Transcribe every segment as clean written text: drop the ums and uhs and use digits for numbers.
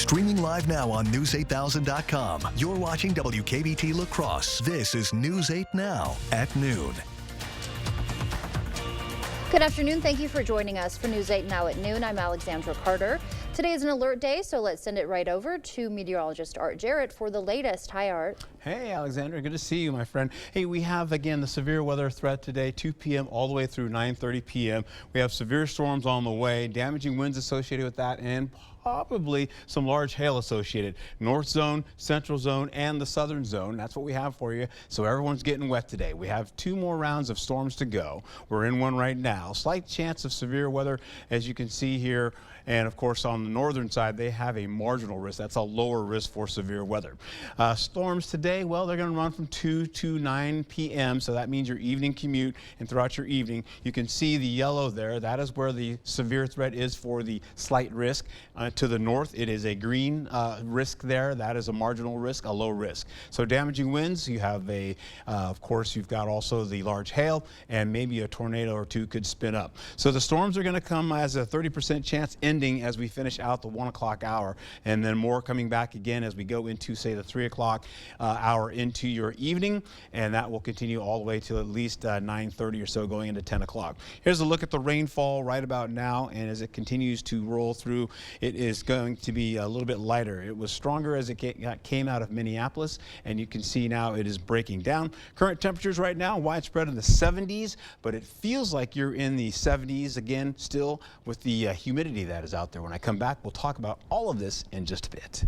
Streaming live now on News8000.com. You're watching WKBT La Crosse. This is News 8 Now at noon. Good afternoon. Thank you for joining us for News 8 Now at noon. I'm Alexandra Carter. Today is an alert day, so let's send it right over to meteorologist Art Jarrett for the latest. Hi, Art. Hey, Alexandra. Good to see you, my friend. Hey, we have, again, the severe weather threat today, 2 p.m. all the way through 9:30 p.m. We have severe storms on the way, damaging winds associated with that, and probably some large hail associated. North zone, central zone, and the southern zone. That's what we have for you. So everyone's getting wet today. We have 2 more rounds of storms to go. We're in one right now. Slight chance of severe weather, as you can see here. And of course, on the northern side, they have a marginal risk. That's a lower risk for severe weather. Storms today, well, they're going to run from 2 to 9 p.m. So that means your evening commute and throughout your evening. You can see the yellow there. That is where the severe threat is for the slight risk. To the north, it is a green risk there. That is a marginal risk, a low risk. So damaging winds, you have of course, you've got also the large hail, and maybe a tornado or 2 could spin up. So the storms are going to come as a 30% chance ending as we finish out the 1 o'clock hour, and then more coming back again as we go into, say, the 3 o'clock hour into your evening, and that will continue all the way to at least 9:30 or so, going into 10 o'clock. Here's a look at the rainfall right about now, and as it continues to roll through, it is going to be a little bit lighter. It was stronger as it came out of Minneapolis, and you can see now it is breaking down. Current temperatures right now widespread in the 70s, but it feels like you're in the 70s again still with the humidity that is out there. When I come back, we'll talk about all of this in just a bit.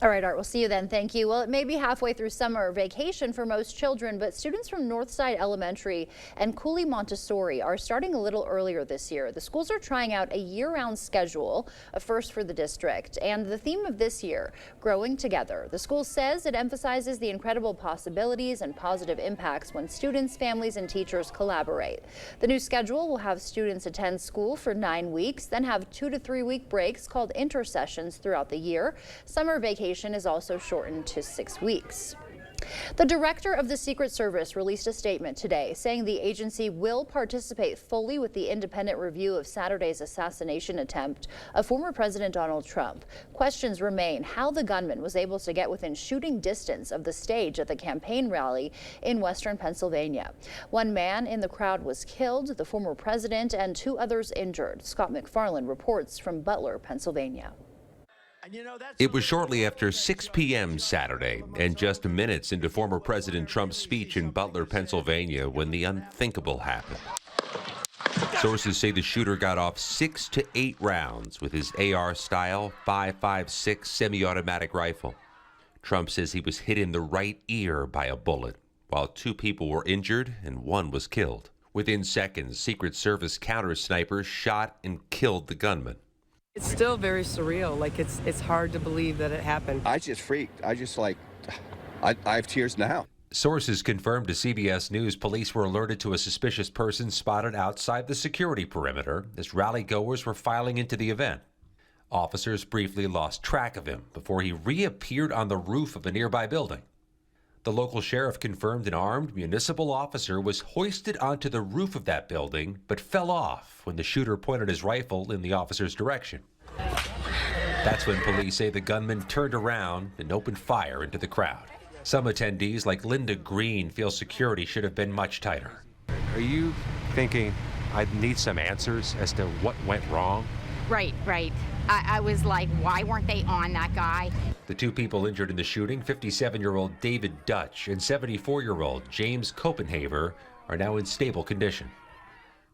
All right, Art, we'll see you then. Thank you. Well, it may be halfway through summer vacation for most children, but students from Northside Elementary and Cooley Montessori are starting a little earlier this year. The schools are trying out a year-round schedule, a first for the district, and the theme of this year, Growing Together. The school says it emphasizes the incredible possibilities and positive impacts when students, families, and teachers collaborate. The new schedule will have students attend school for 9 weeks, then have 2 to 3 week breaks called intersessions throughout the year. Summer vacation is also shortened to 6 weeks. The director of the Secret Service released a statement today saying the agency will participate fully with the independent review of Saturday's assassination attempt of former President Donald Trump. Questions remain how the gunman was able to get within shooting distance of the stage at the campaign rally in western Pennsylvania. One man in the crowd was killed, the former president, and 2 others injured. Scott McFarland reports from Butler, Pennsylvania. It was shortly after 6 p.m. Saturday and just minutes into former President Trump's speech in Butler, Pennsylvania, when the unthinkable happened. Sources say the shooter got off 6 to 8 rounds with his AR-style 5.56 semi-automatic rifle. Trump says he was hit in the right ear by a bullet, while 2 people were injured and 1 was killed. Within seconds, Secret Service counter-snipers shot and killed the gunman. It's still very surreal. Like, it's hard to believe that it happened. I just freaked. I have tears now. Sources confirmed to CBS News police were alerted to a suspicious person spotted outside the security perimeter as rally-goers were filing into the event. Officers briefly lost track of him before he reappeared on the roof of a nearby building. The local sheriff confirmed an armed municipal officer was hoisted onto the roof of that building, but fell off when the shooter pointed his rifle in the officer's direction. That's when police say the gunman turned around and opened fire into the crowd. Some attendees, like Linda Green, feel security should have been much tighter. Are you thinking I need some answers as to what went wrong? Right. I was like, why weren't they on that guy? The 2 people injured in the shooting, 57-year-old David Dutch and 74-year-old James Copenhaver, are now in stable condition.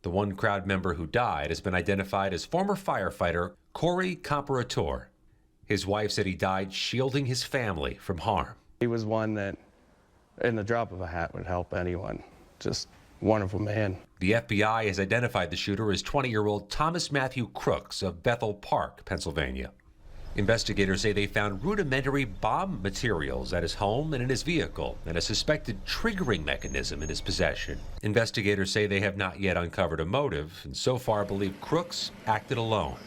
The one crowd member who died has been identified as former firefighter Corey Comparator. His wife said he died shielding his family from harm. He was one that, in the drop of a hat, would help anyone. Just wonderful man. The FBI has identified the shooter as 20-year-old Thomas Matthew Crooks of Bethel Park, Pennsylvania. Investigators say they found rudimentary bomb materials at his home and in his vehicle, and a suspected triggering mechanism in his possession. Investigators say they have not yet uncovered a motive, and so far believe Crooks acted alone.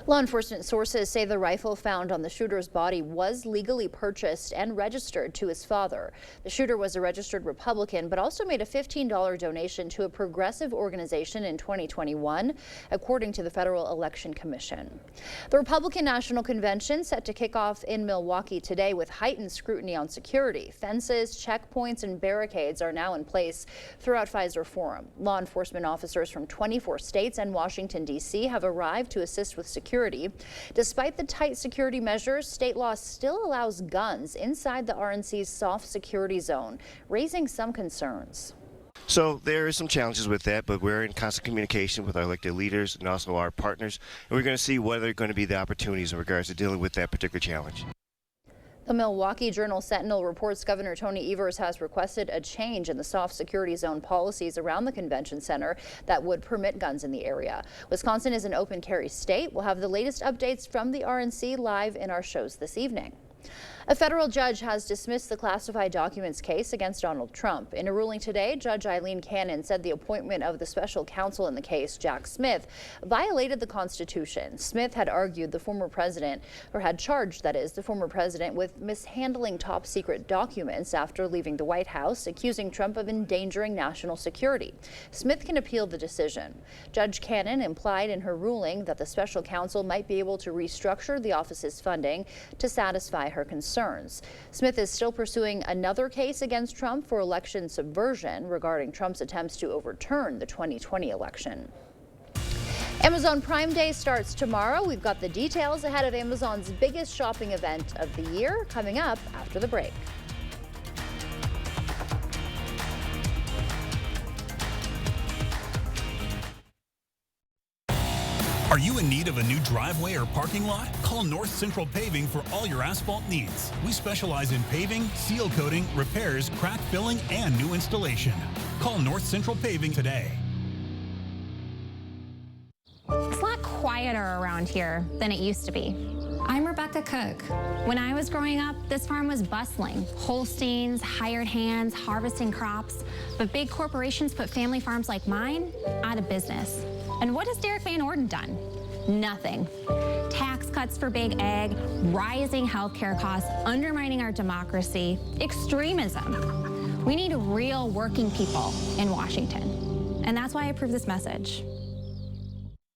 Law enforcement sources say the rifle found on the shooter's body was legally purchased and registered to his father. The shooter was a registered Republican, but also made a $15 donation to a progressive organization in 2021, according to the Federal Election Commission. The Republican National Convention set to kick off in Milwaukee today with heightened scrutiny on security. Fences, checkpoints, and barricades are now in place throughout Pfizer Forum. Law enforcement officers from 24 states and Washington, D.C. have arrived to assist with security. Despite the tight security measures, state law still allows guns inside the RNC's soft security zone, raising some concerns. So there are some challenges with that, but we're in constant communication with our elected leaders and also our partners, and we're going to see what are going to be the opportunities in regards to dealing with that particular challenge. The Milwaukee Journal-Sentinel reports Governor Tony Evers has requested a change in the soft security zone policies around the convention center that would permit guns in the area. Wisconsin is an open carry state. We'll have the latest updates from the RNC live in our shows this evening. A federal judge has dismissed the classified documents case against Donald Trump. In a ruling today, Judge Eileen Cannon said the appointment of the special counsel in the case, Jack Smith, violated the Constitution. Smith had argued the former president, or had charged, that is, the former president with mishandling top secret documents after leaving the White House, accusing Trump of endangering national security. Smith can appeal the decision. Judge Cannon implied in her ruling that the special counsel might be able to restructure the office's funding to satisfy her concerns. Smith is still pursuing another case against Trump for election subversion regarding Trump's attempts to overturn the 2020 election. Amazon Prime Day starts tomorrow. We've got the details ahead of Amazon's biggest shopping event of the year coming up after the break. Are you in need of a new driveway or parking lot? Call North Central Paving for all your asphalt needs. We specialize in paving, seal coating, repairs, crack filling, and new installation. Call North Central Paving today. It's a lot quieter around here than it used to be. I'm Rebecca Cook. When I was growing up, this farm was bustling. Holsteins, hired hands, harvesting crops. But big corporations put family farms like mine out of business. And what has Derek Van Orden done? Nothing. Tax cuts for big ag, rising healthcare costs, undermining our democracy, extremism. We need real working people in Washington. And that's why I approve this message.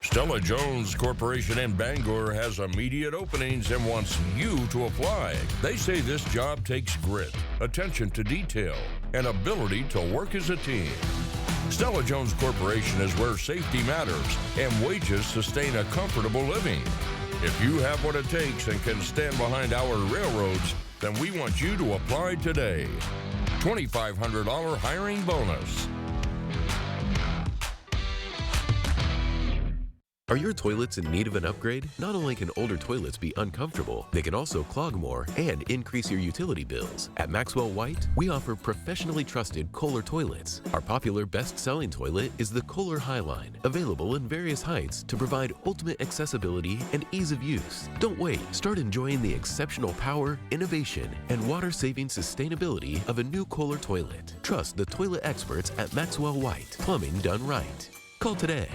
Stella Jones Corporation in Bangor has immediate openings and wants you to apply. They say this job takes grit, attention to detail, and ability to work as a team. Stella Jones Corporation is where safety matters and wages sustain a comfortable living. If you have what it takes and can stand behind our railroads, then we want you to apply today. $2,500 hiring bonus. Are your toilets in need of an upgrade? Not only can older toilets be uncomfortable, they can also clog more and increase your utility bills. At Maxwell White, we offer professionally trusted Kohler toilets. Our popular best-selling toilet is the Kohler Highline, available in various heights to provide ultimate accessibility and ease of use. Don't wait. Start enjoying the exceptional power, innovation, and water-saving sustainability of a new Kohler toilet. Trust the toilet experts at Maxwell White. Plumbing done right. Call today.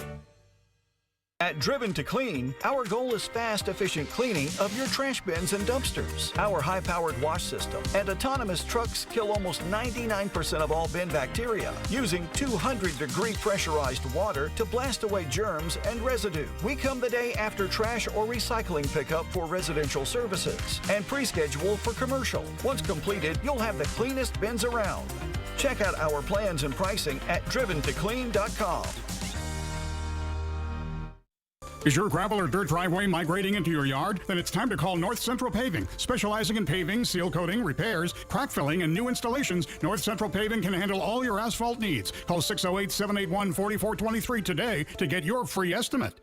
At Driven to Clean, our goal is fast, efficient cleaning of your trash bins and dumpsters. Our high-powered wash system and autonomous trucks kill almost 99% of all bin bacteria using 200-degree pressurized water to blast away germs and residue. We come the day after trash or recycling pickup for residential services and pre-schedule for commercial. Once completed, you'll have the cleanest bins around. Check out our plans and pricing at driventoclean.com. Is your gravel or dirt driveway migrating into your yard? Then it's time to call North Central Paving. Specializing in paving, seal coating, repairs, crack filling, and new installations, North Central Paving can handle all your asphalt needs. Call 608-781-4423 today to get your free estimate.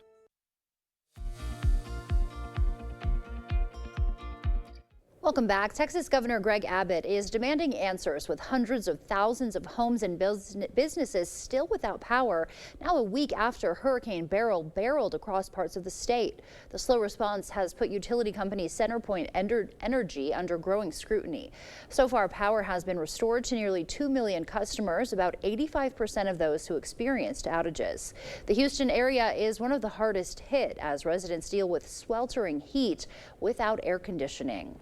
Welcome back. Texas Governor Greg Abbott is demanding answers with hundreds of thousands of homes and businesses still without power, now a week after Hurricane Beryl barreled across parts of the state. The slow response has put utility company CenterPoint Energy under growing scrutiny. So far, power has been restored to nearly 2 million customers, about 85% of those who experienced outages. The Houston area is one of the hardest hit as residents deal with sweltering heat without air conditioning.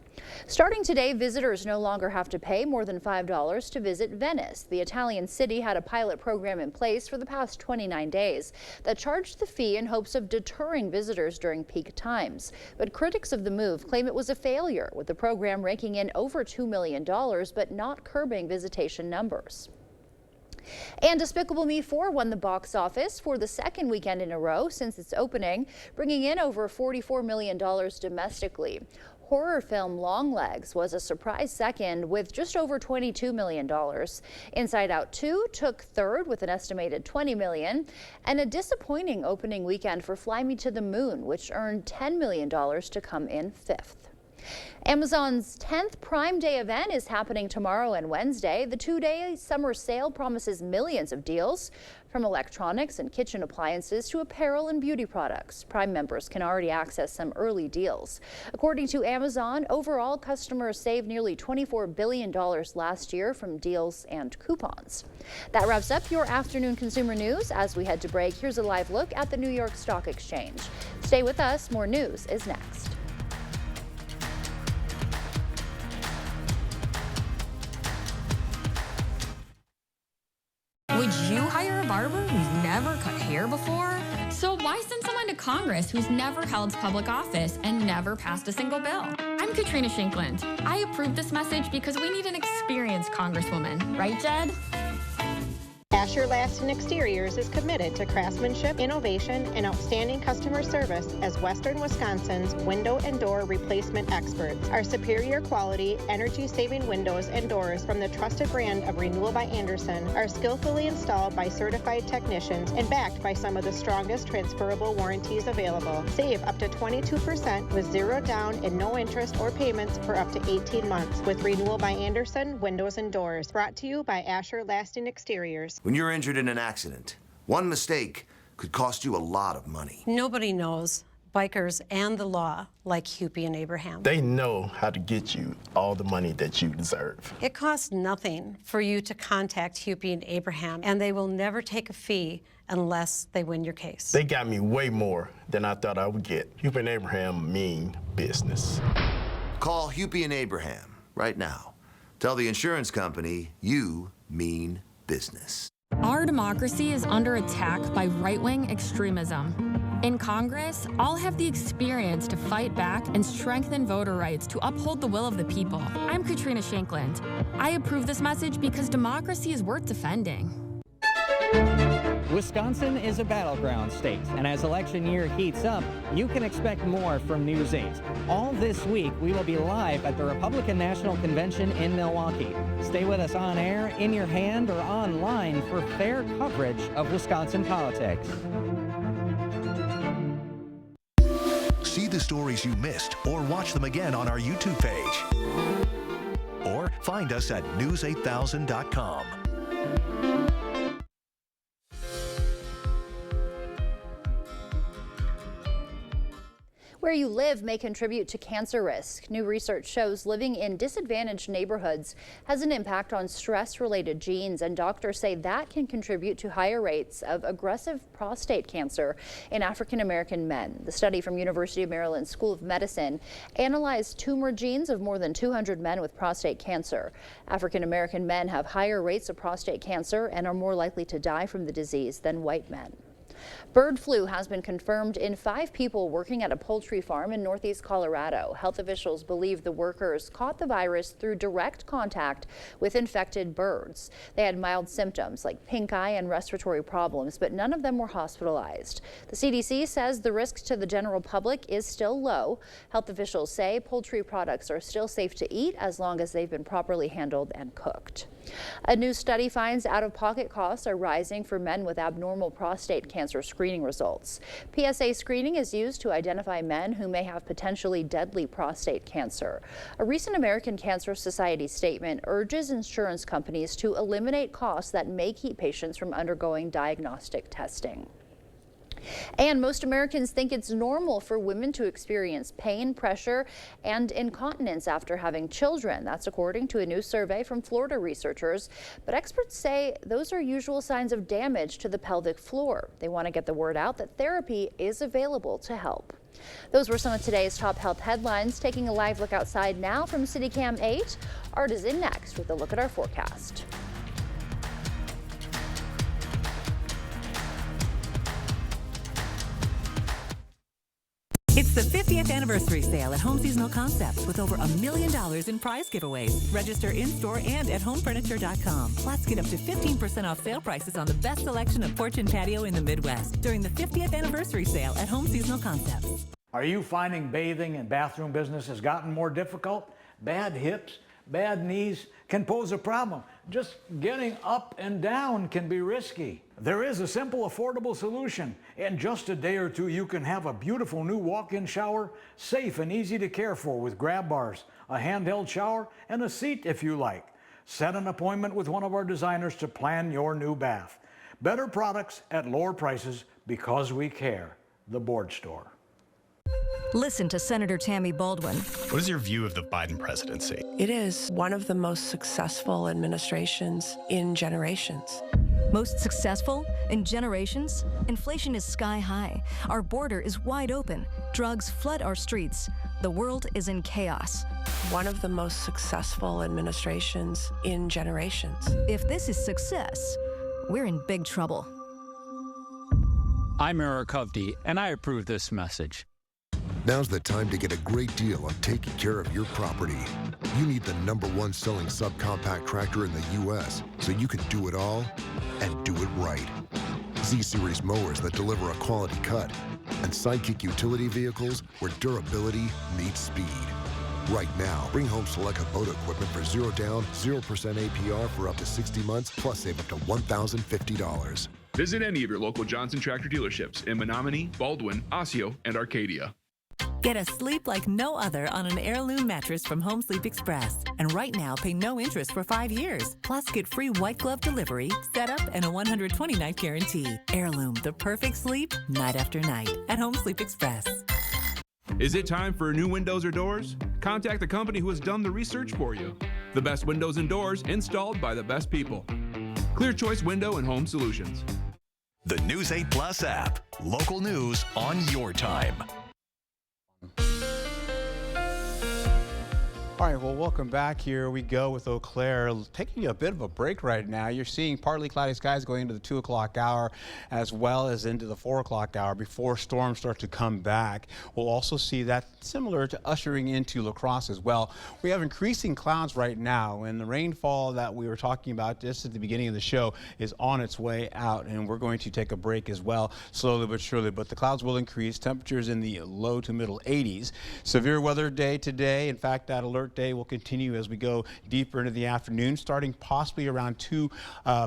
Starting today, visitors no longer have to pay more than $5 to visit Venice. The Italian city had a pilot program in place for the past 29 days that charged the fee in hopes of deterring visitors during peak times. But critics of the move claim it was a failure, with the program raking in over $2 million but not curbing visitation numbers. And Despicable Me 4 won the box office for the second weekend in a row since its opening, bringing in over $44 million domestically. Horror film Longlegs was a surprise second with just over $22 million. Inside Out 2 took third with an estimated $20 million, and a disappointing opening weekend for Fly Me to the Moon, which earned $10 million to come in fifth. Amazon's 10th Prime Day event is happening tomorrow and Wednesday. The two-day summer sale promises millions of deals, from electronics and kitchen appliances to apparel and beauty products. Prime members can already access some early deals. According to Amazon, overall customers saved nearly $24 billion last year from deals and coupons. That wraps up your afternoon consumer news. As we head to break, here's a live look at the New York Stock Exchange. Stay with us. More news is next. Would you hire a barber who's never cut hair before? So why send someone to Congress who's never held public office and never passed a single bill? I'm Katrina Shankland. I approve this message because we need an experienced congresswoman, right, Jed? Asher Laston Exteriors is committed to craftsmanship, innovation, and outstanding customer service as Western Wisconsin's window and door replacement experts. Our superior quality, energy-saving windows and doors from the trusted brand of Renewal by Andersen are skillfully installed by certified technicians and backed by some of the strongest transferable warranties available. Save up to 22% with zero down and no interest or payments for up to 18 months with Renewal by Andersen Windows and Doors. Brought to you by Asher Lasting Exteriors. When you're injured in an accident, one mistake could cost you a lot of money. Nobody knows bikers and the law like Hupy and Abraham. They know how to get you all the money that you deserve. It costs nothing for you to contact Hupy and Abraham, and they will never take a fee unless they win your case. They got me way more than I thought I would get. Hupy and Abraham mean business. Call Hupy and Abraham right now. Tell the insurance company you mean business. Our democracy is under attack by right-wing extremism. In Congress, I'll have the experience to fight back and strengthen voter rights to uphold the will of the people. I'm Katrina Shankland. I approve this message because democracy is worth defending. Wisconsin is a battleground state, and as election year heats up, you can expect more from News 8. All this week, we will be live at the Republican National Convention in Milwaukee. Stay with us on air, in your hand, or online for fair coverage of Wisconsin politics. See the stories you missed or watch them again on our YouTube page. Or find us at news8000.com. Where you live may contribute to cancer risk. New research shows living in disadvantaged neighborhoods has an impact on stress-related genes, and doctors say that can contribute to higher rates of aggressive prostate cancer in African American men. The study from University of Maryland School of Medicine analyzed tumor genes of more than 200 men with prostate cancer. African American men have higher rates of prostate cancer and are more likely to die from the disease than white men. Bird flu has been confirmed in 5 people working at a poultry farm in northeast Colorado. Health officials believe the workers caught the virus through direct contact with infected birds. They had mild symptoms like pink eye and respiratory problems, but none of them were hospitalized. The CDC says the risk to the general public is still low. Health officials say poultry products are still safe to eat as long as they've been properly handled and cooked. A new study finds out-of-pocket costs are rising for men with abnormal prostate cancer cancer screening results. PSA screening is used to identify men who may have potentially deadly prostate cancer. A recent American Cancer Society statement urges insurance companies to eliminate costs that may keep patients from undergoing diagnostic testing. And most Americans think it's normal for women to experience pain, pressure, and incontinence after having children. That's according to a new survey from Florida researchers. But experts say those are usual signs of damage to the pelvic floor. They want to get the word out that therapy is available to help. Those were some of today's top health headlines. Taking a live look outside now from CityCam 8. Art is in next with a look at our forecast. It's the 50th anniversary sale at Home Seasonal Concepts with over $1 million in prize giveaways. Register in-store and at homefurniture.com. Plus, get up to 15% off sale prices on the best selection of porch and patio in the Midwest during the 50th anniversary sale at Home Seasonal Concepts. Are you finding bathing and bathroom business has gotten more difficult? Bad hips, bad knees can pose a problem. Just getting up and down can be risky. There is a simple, affordable solution. In just a day or two, you can have a beautiful new walk-in shower, safe and easy to care for with grab bars, a handheld shower, and a seat if you like. Set an appointment with one of our designers to plan your new bath. Better products at lower prices because we care. The Board Store. Listen to Senator Tammy Baldwin. What is your view of the Biden presidency? It is one of the most successful administrations in generations. Most successful in generations? Inflation is sky high. Our border is wide open. Drugs flood our streets. The world is in chaos. One of the most successful administrations in generations. If this is success, we're in big trouble. I'm Eric Hovde, and I approve this message. Now's the time to get a great deal on taking care of your property. You need the #1 selling subcompact tractor in the U.S. so you can do it all and do it right. Z-Series mowers that deliver a quality cut, and Sidekick utility vehicles where durability meets speed. Right now, bring home select Kubota equipment for 0 down, 0% APR for up to 60 months, plus save up to $1,050. Visit any of your local Johnson Tractor dealerships in Menominee, Baldwin, Osseo, and Arcadia. Get a sleep like no other on an Heirloom mattress from Home Sleep Express. And right now, pay no interest for 5 years. Plus, get free white glove delivery, setup, and a 120-night guarantee. Heirloom, the perfect sleep, night after night. At Home Sleep Express. Is it time for new windows or doors? Contact the company who has done the research for you. The best windows and doors installed by the best people. Clear Choice Window and Home Solutions. The News 8 Plus app. Local news on your time. All right, well, welcome back. Here we go with Eau Claire. Taking a bit of a break right now. You're seeing partly cloudy skies going into the 2 o'clock hour as well as into the 4 o'clock hour before storms start to come back. We'll also see that similar to ushering into La Crosse as well. We have increasing clouds right now, and the rainfall that we were talking about just at the beginning of the show is on its way out, and we're going to take a break as well, slowly but surely. But the clouds will increase. Temperatures in the low to middle 80s. Severe weather day today. In fact, that alert day will continue as we go deeper into the afternoon, starting possibly around 2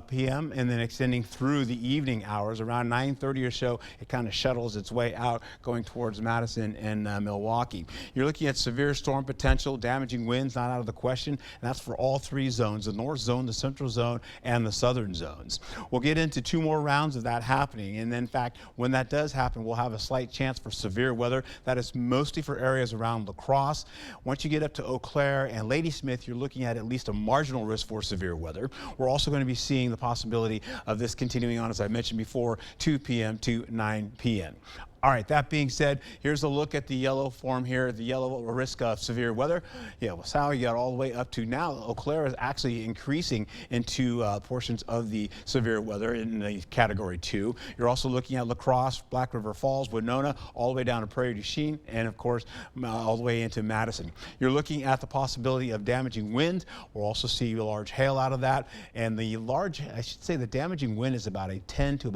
p.m. and then extending through the evening hours. Around 9:30 or so, it kind of shuttles its way out, going towards Madison and Milwaukee. You're looking at severe storm potential, damaging winds not out of the question, and that's for all 3 zones: the north zone, the central zone, and the southern zones. We'll get into 2 more rounds of that happening, and then, in fact, when that does happen, we'll have a slight chance for severe weather. That is mostly for areas around La Crosse. Once you get up to Eau Claire and Ladysmith, you're looking at least a marginal risk for severe weather. We're also going to be seeing the possibility of this continuing on, as I mentioned before, 2 p.m. to 9 p.m. All right, that being said, here's a look at the yellow form here, the yellow risk of severe weather. Yeah, well, Sally got all the way up to now. Eau Claire is actually increasing into portions of the severe weather in the category 2. You're also looking at La Crosse, Black River Falls, Winona, all the way down to Prairie du Chien, and of course, all the way into Madison. You're looking at the possibility of damaging wind. We'll also see large hail out of that. And the large, I should say, the damaging wind is about a 15 to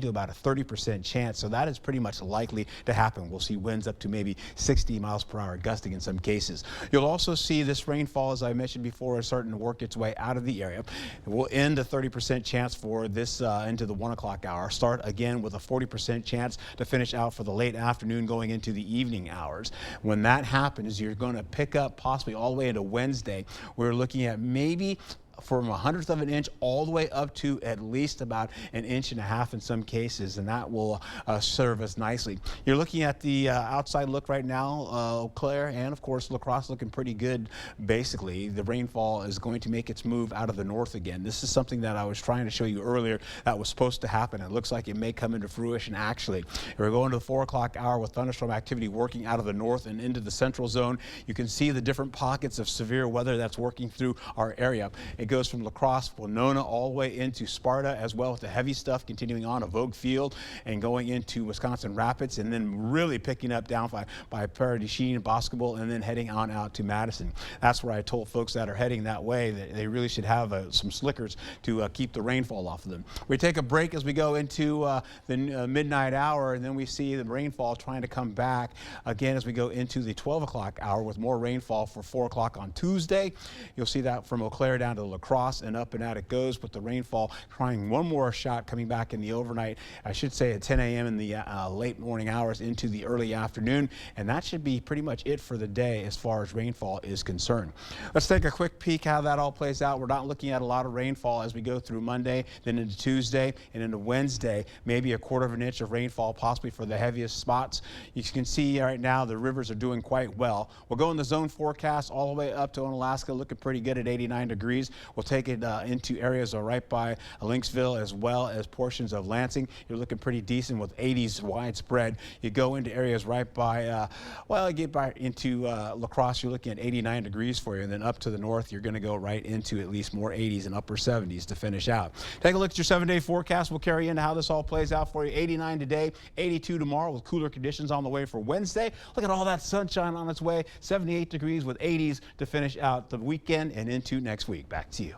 about a 30% 30% chance. So that is pretty much likely to happen. We'll see winds up to maybe 60 miles per hour gusting in some cases. You'll also see this rainfall, as I mentioned before, is starting to work its way out of the area. We'll end a 30% chance for this into the 1 o'clock hour. Start again with a 40% chance to finish out for the late afternoon going into the evening hours. When that happens, you're going to pick up possibly all the way into Wednesday. We're looking at maybe from 1/100 of an inch all the way up to at least about 1.5 inches in some cases, and that will serve us nicely. You're looking at the outside look right now, Eau Claire and of course La Crosse looking pretty good. Basically, the rainfall is going to make its move out of the north again. This is something that I was trying to show you earlier that was supposed to happen. It looks like it may come into fruition actually. We're going to the 4 o'clock hour with thunderstorm activity working out of the north and into the central zone. You can see the different pockets of severe weather that's working through our area. It goes from La Crosse, Winona, all the way into Sparta, as well as the heavy stuff continuing on at Vogue Field and going into Wisconsin Rapids, and then really picking up down by Paradis and Boscobel, and then heading on out to Madison. That's where I told folks that are heading that way that they really should have some slickers to keep the rainfall off of them. We take a break as we go into the midnight hour, and then we see the rainfall trying to come back again as we go into the 12 o'clock hour with more rainfall for 4 o'clock on Tuesday. You'll see that from Eau Claire down to La Crosse and up and out it goes, with the rainfall trying one more shot coming back in the overnight, I should say at 10 a.m. in the late morning hours into the early afternoon, and that should be pretty much it for the day as far as rainfall is concerned. Let's take a quick peek how that all plays out. We're not looking at a lot of rainfall as we go through Monday, then into Tuesday, and into Wednesday, maybe 1/4 of an inch of rainfall possibly for the heaviest spots. You can see right now the rivers are doing quite well. We'll go in the zone forecast all the way up to Onalaska, looking pretty good at 89 degrees. We'll take it into areas right by Lynxville as well as portions of Lansing. You're looking pretty decent with 80s widespread. You go into areas right by, you get by into La Crosse, you're looking at 89 degrees for you, and then up to the north, you're going to go right into at least more 80s and upper 70s to finish out. Take a look at your 7-day forecast. We'll carry into how this all plays out for you. 89 today, 82 tomorrow with cooler conditions on the way for Wednesday. Look at all that sunshine on its way. 78 degrees with 80s to finish out the weekend and into next week. Back to you.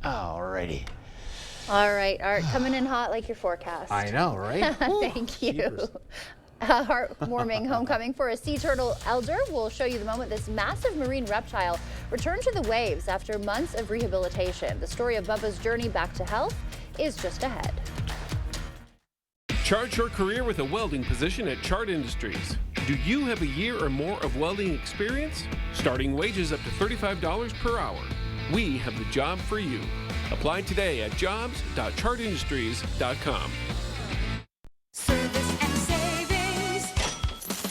Alrighty. All right, Art, coming in hot like your forecast. I know, right? Thank you. Heartwarming homecoming for a sea turtle elder. We'll show you the moment this massive marine reptile returned to the waves after months of rehabilitation. The story of Bubba's journey back to health is just ahead. Chart your career with a welding position at Chart Industries. Do you have a year or more of welding experience? Starting wages up to $35 per hour. We have the job for you. Apply today at jobs.chartindustries.com. Service and savings.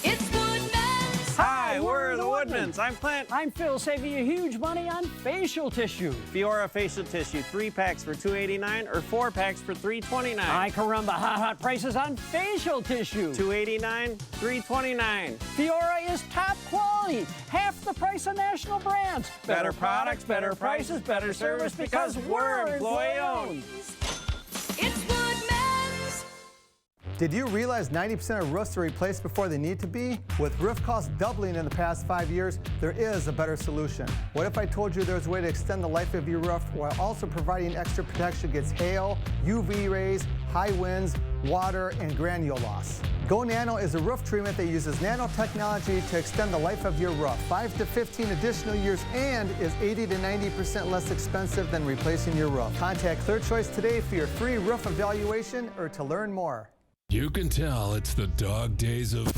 It's Woodman's. Hi, we're the Woodmans. I'm Clint. I'm Phil, saving you huge money on facial tissue. Fiora facial tissue, 3 packs for $2.89 or 4 packs for $3.29. Ay caramba, hot prices on facial tissue. $2.89, $3.29. Fiora is top quality, half the price of national brands. Better products, better prices, better service because we're employee owned. It's Woodman's. Did you realize 90% of roofs are replaced before they need to be? With roof costs doubling in the past 5 years, there is a better solution. What if I told you there's a way to extend the life of your roof while also providing extra protection against hail, UV rays, high winds, water, and granule loss? Go Nano is a roof treatment that uses nanotechnology to extend the life of your roof 5 to 15 additional years and is 80 to 90% less expensive than replacing your roof. Contact Clear Choice today for your free roof evaluation or to learn more. You can tell it's the dog days of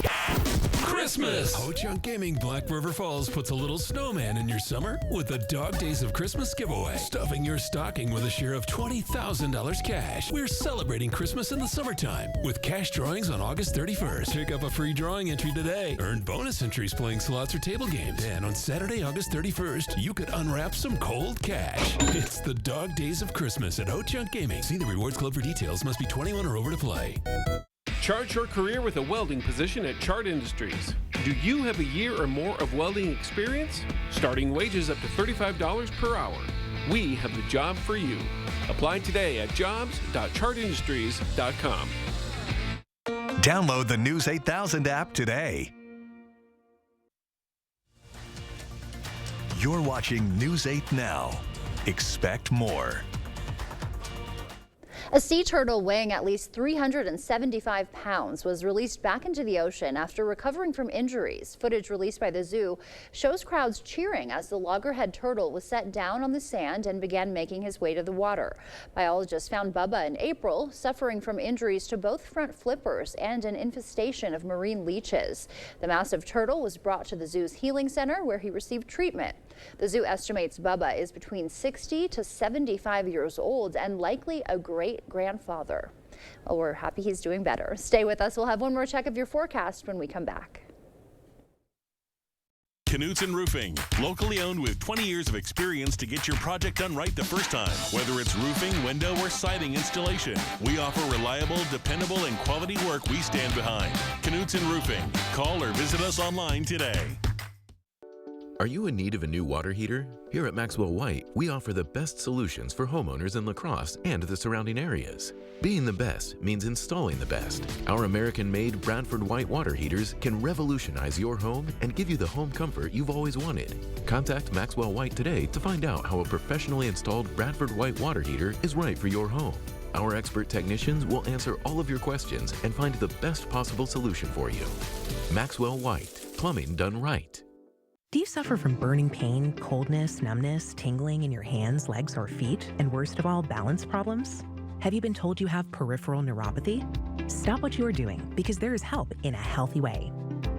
Christmas. Ho-Chunk Gaming Black River Falls puts a little snowman in your summer with the Dog Days of Christmas giveaway. Stuffing your stocking with a share of $20,000 cash. We're celebrating Christmas in the summertime with cash drawings on August 31st. Pick up a free drawing entry today. Earn bonus entries playing slots or table games. And on Saturday, August 31st, you could unwrap some cold cash. It's the Dog Days of Christmas at Ho-Chunk Gaming. See the Rewards Club for details. Must be 21 or over to play. Chart your career with a welding position at Chart Industries. Do you have a year or more of welding experience? Starting wages up to $35 per hour. We have the job for you. Apply today at jobs.chartindustries.com. Download the News 8000 app today. You're watching News 8 Now. expect more. A sea turtle weighing at least 375 pounds was released back into the ocean after recovering from injuries. Footage released by the zoo shows crowds cheering as the loggerhead turtle was set down on the sand and began making his way to the water. Biologists found Bubba in April, suffering from injuries to both front flippers and an infestation of marine leeches. The massive turtle was brought to the zoo's healing center where he received treatment. The zoo estimates Bubba is between 60 to 75 years old and likely a great-grandfather. Well, we're happy he's doing better. Stay with us. We'll have one more check of your forecast when we come back. Knutson Roofing, locally owned with 20 years of experience to get your project done right the first time. Whether it's roofing, window, or siding installation, we offer reliable, dependable, and quality work we stand behind. Knutson Roofing. Call or visit us online today. Are you in need of a new water heater? Here at Maxwell White, we offer the best solutions for homeowners in La Crosse and the surrounding areas. Being the best means installing the best. Our American-made Bradford White water heaters can revolutionize your home and give you the home comfort you've always wanted. Contact Maxwell White today to find out how a professionally installed Bradford White water heater is right for your home. Our expert technicians will answer all of your questions and find the best possible solution for you. Maxwell White, plumbing done right. Do you suffer from burning pain, coldness, numbness, tingling in your hands, legs, or feet, and worst of all, balance problems? Have you been told you have peripheral neuropathy? Stop what you are doing because there is help in a healthy way.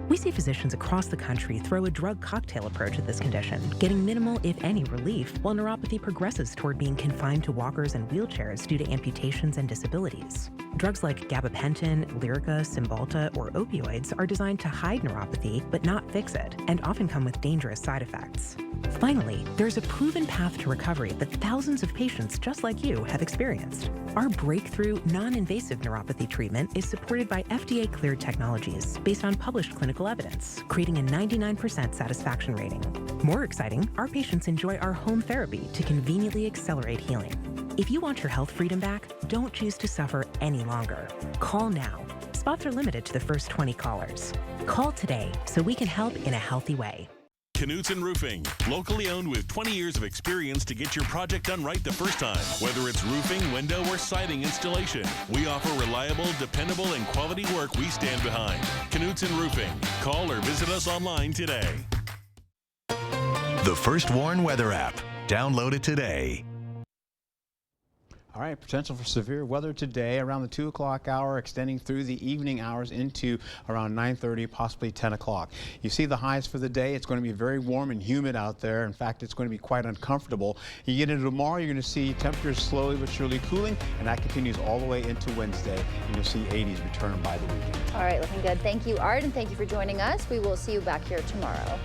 We see physicians across the country throw a drug cocktail approach at this condition, getting minimal, if any, relief while neuropathy progresses toward being confined to walkers and wheelchairs due to amputations and disabilities. Drugs like gabapentin, Lyrica, Cymbalta, or opioids are designed to hide neuropathy but not fix it, and often come with dangerous side effects. Finally, there's a proven path to recovery that thousands of patients just like you have experienced. Our breakthrough, non-invasive neuropathy treatment is supported by FDA-cleared technologies based on published clinical evidence, creating a 99% satisfaction rating. More exciting, our patients enjoy our home therapy to conveniently accelerate healing. If you want your health freedom back, don't choose to suffer any longer. Call now. Spots are limited to the first 20 callers. Call today so we can help in a healthy way. Knutson Roofing, locally owned with 20 years of experience to get your project done right the first time. Whether it's roofing, window, or siding installation, we offer reliable, dependable, and quality work we stand behind. Knutson Roofing. Call or visit us online today. The First Warn Weather app. Download it today. All right, potential for severe weather today around the 2 o'clock hour, extending through the evening hours into around 9:30, possibly 10 o'clock. You see the highs for the day. It's going to be very warm and humid out there. In fact, it's going to be quite uncomfortable. You get into tomorrow, you're going to see temperatures slowly but surely cooling, and that continues all the way into Wednesday, and you'll see 80s return by the weekend. All right, looking good. Thank you, Art, and thank you for joining us. We will see you back here tomorrow.